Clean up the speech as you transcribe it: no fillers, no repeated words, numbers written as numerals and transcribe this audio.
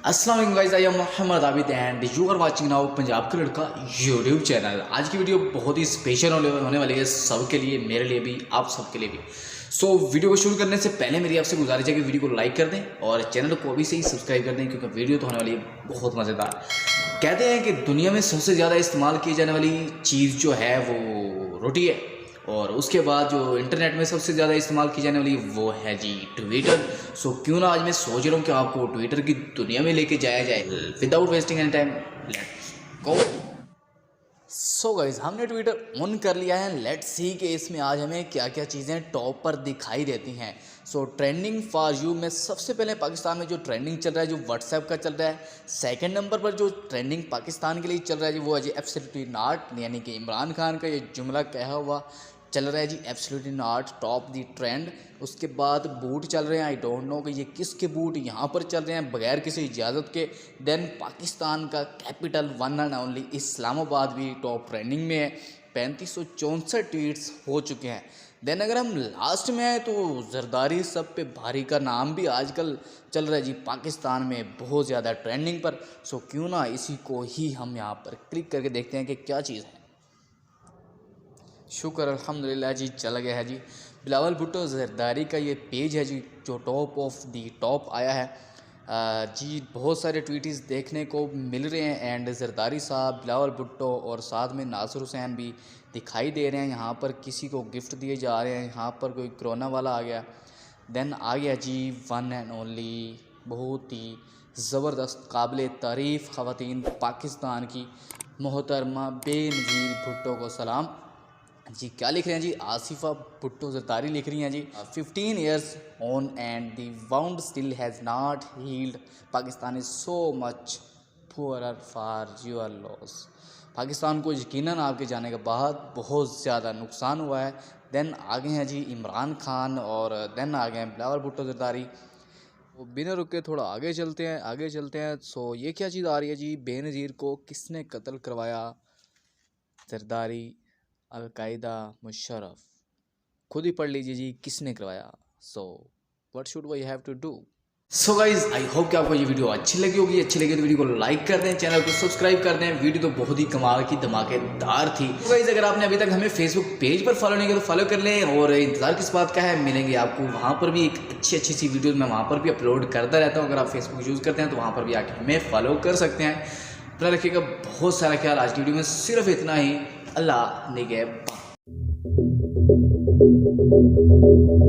अस्सलाम वालेकुम guys, I am Mohammad Abid and you are watching now Punjab का लड़का यूट्यूब चैनल। आज की वीडियो बहुत ही स्पेशल होने वाली है सबके लिए, मेरे लिए भी, आप सबके लिए भी। सो वीडियो को शुरू करने से पहले मेरी आपसे गुजारिश है कि वीडियो को लाइक कर दें और चैनल को अभी से ही सब्सक्राइब कर दें, क्योंकि वीडियो तो होने वाली है बहुत मज़ेदार। कहते हैं कि दुनिया में सबसे ज़्यादा इस्तेमाल की जाने वाली चीज़ जो है वो रोटी है, और उसके बाद जो इंटरनेट में सबसे ज़्यादा इस्तेमाल की जाने वाली वो है जी ट्विटर। सो क्यों ना आज मैं सोच रहा हूँ कि आपको ट्विटर की दुनिया में लेके जाया जाए without wasting any time. Let's go. So guys, हमने ट्विटर ऑन कर लिया है। लेट्स सी कि इसमें आज हमें क्या क्या चीज़ें टॉप पर दिखाई देती हैं। सो ट्रेंडिंग फॉर यू में सबसे पहले पाकिस्तान में जो ट्रेंडिंग चल रहा है, जो व्हाट्सएप का चल रहा है। सेकंड नंबर पर जो ट्रेंडिंग पाकिस्तान के लिए चल रहा है जी, वो है जी एब्सोल्युटली नॉट, यानी कि इमरान खान का ये जुमला कहा हुआ चल रहा है जी, absolutely not top the trend. उसके बाद बूट चल रहे हैं, आई डोंट नो कि ये किसके बूट यहाँ पर चल रहे हैं बगैर किसी इजाज़त के। देन पाकिस्तान का capital one and only Islamabad भी टॉप ट्रेंडिंग में है, 3564 ट्वीट्स हो चुके हैं। देन अगर हम लास्ट में आए तो जरदारी सब पे भारी का नाम भी आजकल चल रहा है जी पाकिस्तान में बहुत ज़्यादा ट्रेंडिंग पर। सो क्यों ना इसी को ही हम यहाँ पर क्लिक करके देखते हैं कि क्या चीज़ है। शुक्र अल्हम्दुलिल्लाह जी, चल गया है जी। बिलावल भुट्टो जरदारी का ये पेज है जी, जो टॉप ऑफ दी टॉप आया है जी। बहुत सारे ट्वीट्स देखने को मिल रहे हैं एंड जरदारी साहब, बिलावल भुट्टो और साथ में नासिर हुसैन भी दिखाई दे रहे हैं। यहाँ पर किसी को गिफ्ट दिए जा रहे हैं, यहाँ पर कोई कोरोना वाला आ गया। देन आ गया जी वन एंड ओनली, बहुत ही ज़बरदस्त काबिल तारीफ़ ख़वातीन पाकिस्तान की मोहतरमा बेनज़ीर भुट्टो को सलाम जी। क्या लिख रहे हैं जी, आसिफा भुट्टो जरदारी लिख रही हैं जी, 15 years on and the wound still has not healed, Pakistan is so much poorer for your loss. Pakistan को यकीनन आपके जाने के बाद बहुत ज़्यादा नुकसान हुआ है। देन आगे हैं जी इमरान खान और देन आ गए हैं बिलावल भुट्टो जरदारी। तो बिना रुके थोड़ा आगे चलते हैं। सो ये क्या चीज़ आ रही है जी, बेनज़ीर को किसने कत्ल करवाया? जरदारी, अलकायदा, मुशर्रफ। खुद ही पढ़ लीजिए जी किसने करवाया। So what should we have to do. So guys, I hope कि आपको ये वीडियो अच्छी लगी होगी। अच्छी लगी तो वीडियो को लाइक कर दें, चैनल को सब्सक्राइब कर दें। वीडियो तो बहुत ही कमाल की धमाकेदार थी। तो गाइज, अगर आपने अभी तक हमें फेसबुक पेज पर फॉलो नहीं किया तो फॉलो कर लें, और इंतजार किस बात का है, मिलेंगे आपको वहाँ पर भी एक अच्छी सी वीडियो मैं वहाँ पर भी अपलोड करता रहता हूँ। अगर आप फेसबुक यूज़ करते हैं तो वहाँ पर भी आके हमें फॉलो कर सकते हैं। अपना रखिएगा बहुत सारा ख्याल। आज की वीडियो में सिर्फ इतना ही। अल्लाह निगहबान।